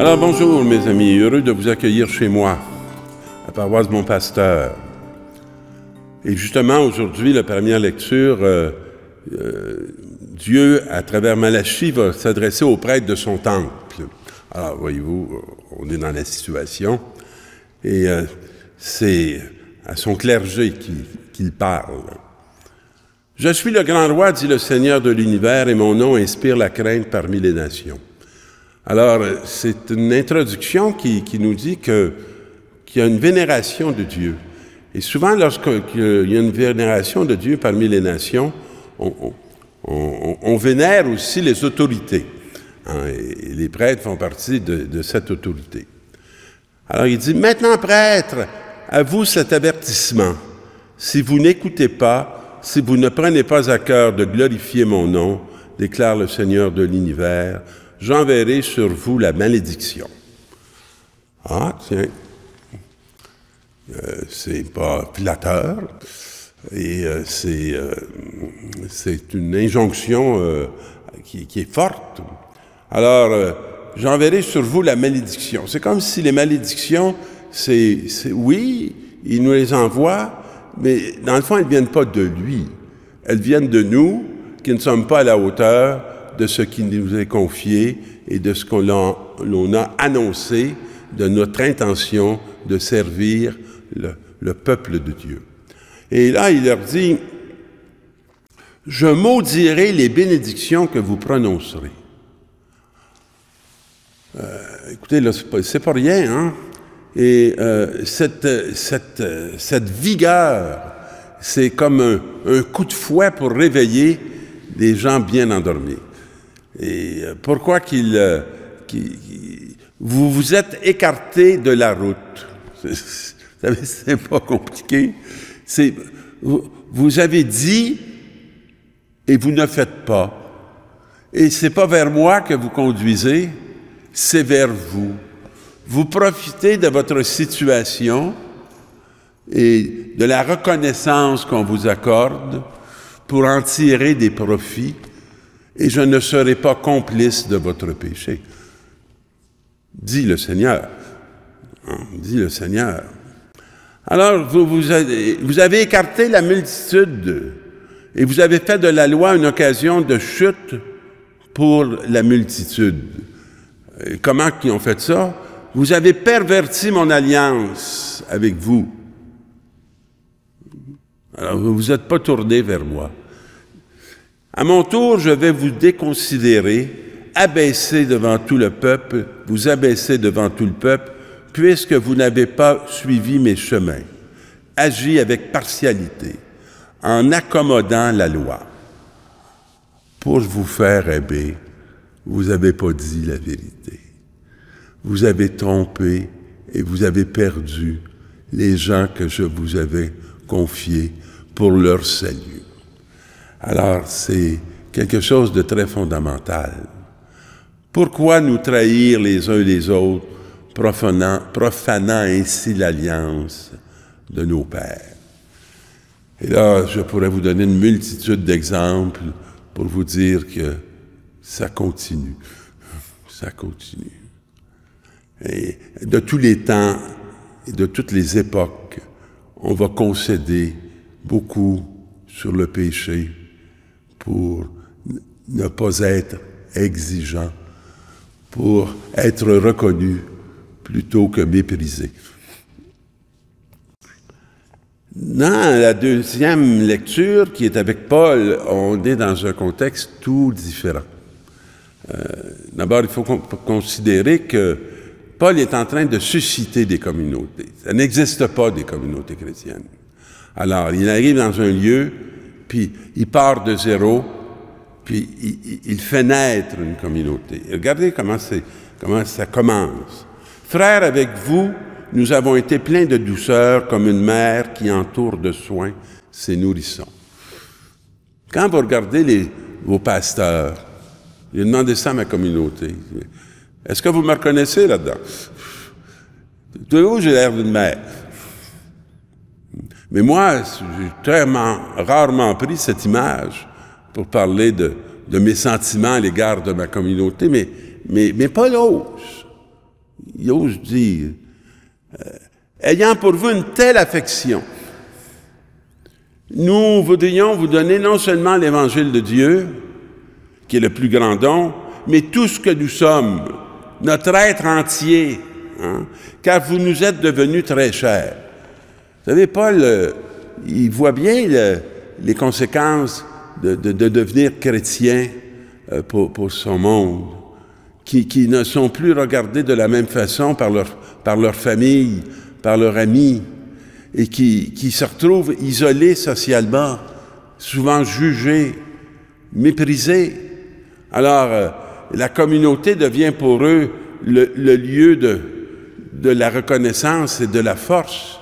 Alors bonjour mes amis, heureux de vous accueillir chez moi, à Paroisse Bon Pasteur. Et justement aujourd'hui, la première lecture, Dieu, à travers Malachie, va s'adresser aux prêtres de son temple. Alors voyez-vous, on est dans la situation, et c'est à son clergé qu'il parle. « Je suis le grand roi, dit le Seigneur de l'univers, et mon nom inspire la crainte parmi les nations. » Alors, c'est une introduction qui nous dit qu'il y a une vénération de Dieu. Et souvent, lorsqu'il y a une vénération de Dieu parmi les nations, on vénère aussi les autorités. Hein, et les prêtres font partie de cette autorité. Alors, il dit, « Maintenant, prêtres, à vous cet avertissement. Si vous n'écoutez pas, si vous ne prenez pas à cœur de glorifier mon nom, déclare le Seigneur de l'univers, j'enverrai sur vous la malédiction. » Ah, tiens, c'est pas flatteur, et c'est une injonction qui est forte. Alors, j'enverrai sur vous la malédiction. C'est comme si les malédictions, oui, il nous les envoie, mais dans le fond, elles ne viennent pas de lui. Elles viennent de nous, qui ne sommes pas à la hauteur de ce qui nous est confié et de ce qu'on a annoncé, de notre intention de servir le peuple de Dieu. Et là, il leur dit, « Je maudirai les bénédictions que vous prononcerez. » Écoutez, là, c'est pas rien, hein? Et cette vigueur, c'est comme un coup de fouet pour réveiller des gens bien endormis. Et pourquoi vous vous êtes écarté de la route? Vous savez, c'est pas compliqué. Vous avez dit et vous ne faites pas. Et c'est pas vers moi que vous conduisez, c'est vers vous. Vous profitez de votre situation et de la reconnaissance qu'on vous accorde pour en tirer des profits, et je ne serai pas complice de votre péché. Dit le Seigneur. Dit le Seigneur. Alors, vous avez écarté la multitude, et vous avez fait de la loi une occasion de chute pour la multitude. Et comment ils ont fait ça? Vous avez perverti mon alliance avec vous. Alors, vous ne vous êtes pas tourné vers moi. À mon tour, je vais vous déconsidérer, abaisser devant tout le peuple, vous abaisser devant tout le peuple, puisque vous n'avez pas suivi mes chemins, agi avec partialité, en accommodant la loi. Pour vous faire aimer, vous n'avez pas dit la vérité. Vous avez trompé et vous avez perdu les gens que je vous avais confiés pour leur salut. Alors, c'est quelque chose de très fondamental. Pourquoi nous trahir les uns les autres, profanant ainsi l'alliance de nos pères? Et là, je pourrais vous donner une multitude d'exemples pour vous dire que ça continue. Ça continue. Et de tous les temps et de toutes les époques, on va concéder beaucoup sur le péché pour ne pas être exigeant, pour être reconnu plutôt que méprisé. Dans la deuxième lecture, qui est avec Paul, on est dans un contexte tout différent. D'abord, il faut considérer que Paul est en train de susciter des communautés. Ça n'existe pas des communautés chrétiennes. Alors, il arrive dans un lieu, puis il part de zéro, puis il fait naître une communauté. Et regardez comment ça commence. « Frères, avec vous, nous avons été pleins de douceur comme une mère qui entoure de soins ses nourrissons. » Quand vous regardez vos pasteurs, j'ai demandé ça à ma communauté. Est-ce que vous me reconnaissez là-dedans? Tout j'ai l'air d'une mère. Mais moi, j'ai rarement pris cette image pour parler de mes sentiments à l'égard de ma communauté, mais Paul ose. il ose dire, ayant pour vous une telle affection, nous voudrions vous donner non seulement l'Évangile de Dieu, qui est le plus grand don, mais tout ce que nous sommes, notre être entier, hein, car vous nous êtes devenus très chers. Vous savez, Paul, il voit bien les conséquences de devenir chrétien pour son monde, qui ne sont plus regardés de la même façon par leur famille, par leurs amis, et qui se retrouvent isolés socialement, souvent jugés, méprisés. Alors, la communauté devient pour eux le lieu de la reconnaissance et de la force.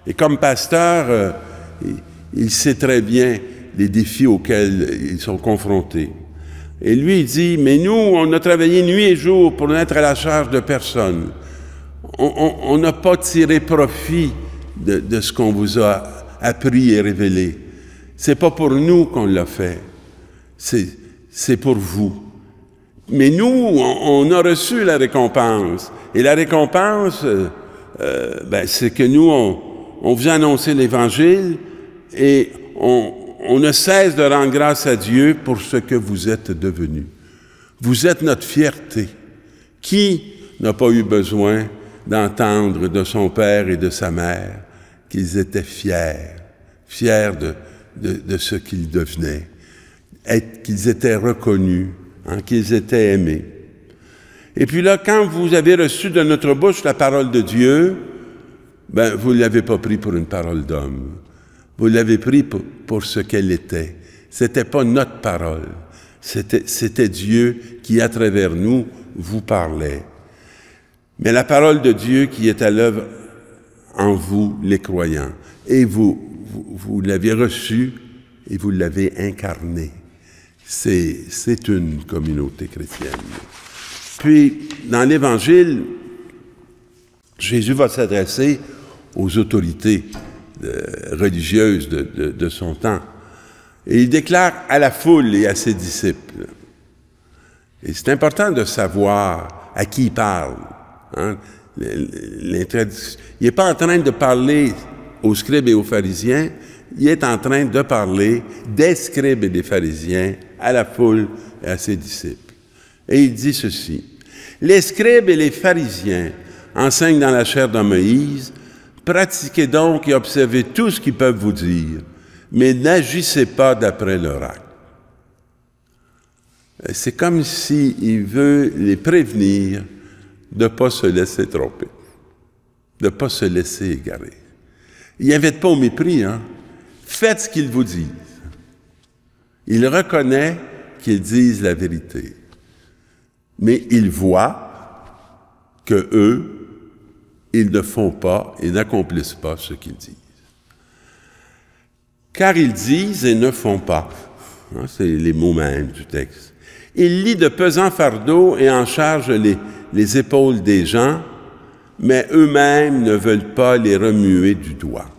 Et comme pasteur, il sait très bien les défis auxquels ils sont confrontés. Et lui, il dit, mais nous, on a travaillé nuit et jour pour n'être à la charge de personne. On n'a pas tiré profit de ce qu'on vous a appris et révélé. C'est pas pour nous qu'on l'a fait. C'est pour vous. Mais nous, on a reçu la récompense. Et la récompense, c'est que nous, on vous a annoncé l'Évangile et on ne cesse de rendre grâce à Dieu pour ce que vous êtes devenus. Vous êtes notre fierté. Qui n'a pas eu besoin d'entendre de son père et de sa mère qu'ils étaient fiers de ce qu'ils devenaient, qu'ils étaient reconnus, hein, qu'ils étaient aimés. Et puis là, quand vous avez reçu de notre bouche la parole de Dieu, vous ne l'avez pas pris pour une parole d'homme. Vous l'avez pris pour ce qu'elle était. C'était pas notre parole. C'était Dieu qui, à travers nous, vous parlait. Mais la parole de Dieu qui est à l'œuvre en vous, les croyants. Et vous l'avez reçue et vous l'avez incarnée. C'est une communauté chrétienne. Puis, dans l'Évangile, Jésus va s'adresser aux autorités religieuses de son temps. Et il déclare à la foule et à ses disciples. Et c'est important de savoir à qui il parle. Hein? Il n'est pas en train de parler aux scribes et aux pharisiens, il est en train de parler des scribes et des pharisiens à la foule et à ses disciples. Et il dit ceci, « Les scribes et les pharisiens enseignent dans la chair de Moïse, pratiquez donc et observez tout ce qu'ils peuvent vous dire, mais n'agissez pas d'après leur acte. » C'est comme s'il veut les prévenir de ne pas se laisser tromper, de ne pas se laisser égarer. Il n'invite pas au mépris, hein? Faites ce qu'ils vous disent. Il reconnaît qu'ils disent la vérité, mais il voit que eux, ils ne font pas et n'accomplissent pas ce qu'ils disent. Car ils disent et ne font pas. Hein, c'est les mots mêmes du texte. Ils lient de pesants fardeaux et en chargent les épaules des gens, mais eux-mêmes ne veulent pas les remuer du doigt.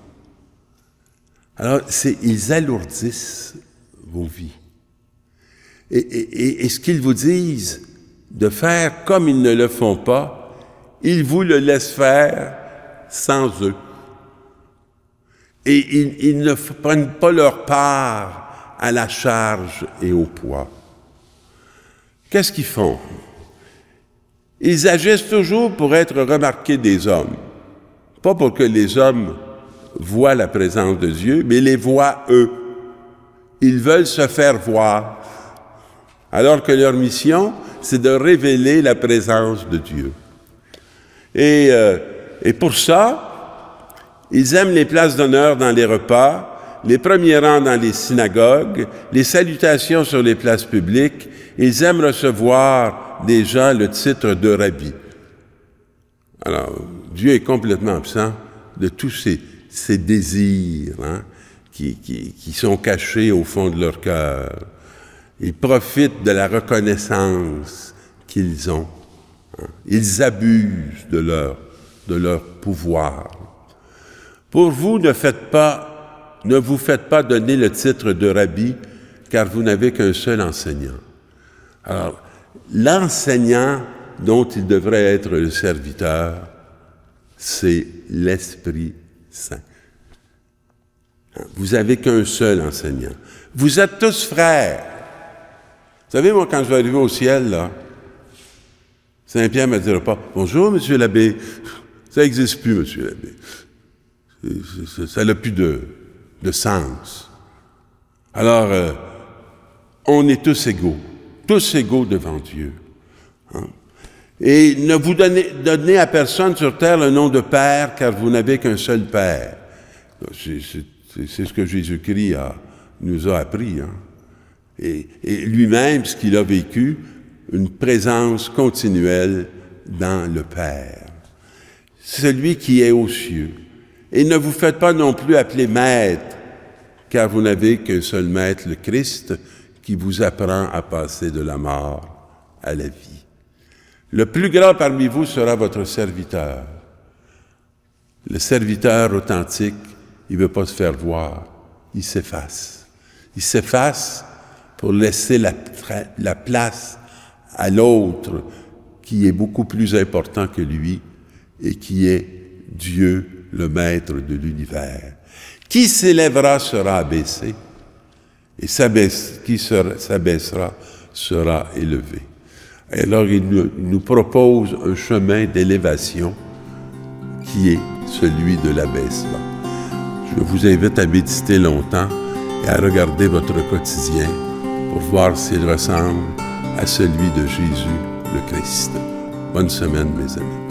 Alors, ils alourdissent vos vies. Et ce qu'ils vous disent de faire comme ils ne le font pas, ils vous le laissent faire sans eux. Et ils ne prennent pas leur part à la charge et au poids. Qu'est-ce qu'ils font? Ils agissent toujours pour être remarqués des hommes. Pas pour que les hommes voient la présence de Dieu, mais les voient eux. Ils veulent se faire voir, alors que leur mission, c'est de révéler la présence de Dieu. Et pour ça, ils aiment les places d'honneur dans les repas, les premiers rangs dans les synagogues, les salutations sur les places publiques. Ils aiment recevoir des gens le titre de rabbi. Alors, Dieu est complètement absent de tous ces désirs, hein, qui sont cachés au fond de leur cœur. Ils profitent de la reconnaissance qu'ils ont. Hein. Ils abusent de leur pouvoir. Pour vous, ne vous faites pas donner le titre de rabbi, car vous n'avez qu'un seul enseignant. Alors, l'enseignant dont il devrait être le serviteur, c'est l'Esprit Saint. Vous n'avez qu'un seul enseignant. Vous êtes tous frères. Vous savez, moi, quand je vais arriver au ciel, là, Saint-Pierre ne me dira pas « Bonjour, monsieur l'abbé. » Ça n'existe plus, monsieur l'abbé. Ça n'a plus de sens. Alors, on est tous égaux devant Dieu. Hein? Et ne vous donnez à personne sur terre le nom de Père, car vous n'avez qu'un seul Père. C'est ce que Jésus-Christ nous a appris. Hein? Et lui-même, ce qu'il a vécu, une présence continuelle dans le Père. Celui qui est aux cieux. Et ne vous faites pas non plus appeler maître, car vous n'avez qu'un seul maître, le Christ, qui vous apprend à passer de la mort à la vie. Le plus grand parmi vous sera votre serviteur. Le serviteur authentique, il ne veut pas se faire voir, il s'efface. Il s'efface pour laisser la place à l'autre qui est beaucoup plus important que lui et qui est Dieu, le maître de l'univers. Qui s'élèvera sera abaissé et qui s'abaissera sera élevé. Et alors il nous propose un chemin d'élévation qui est celui de l'abaissement. Je vous invite à méditer longtemps et à regarder votre quotidien pour voir s'il ressemble à celui de Jésus le Christ. Bonne semaine, mes amis.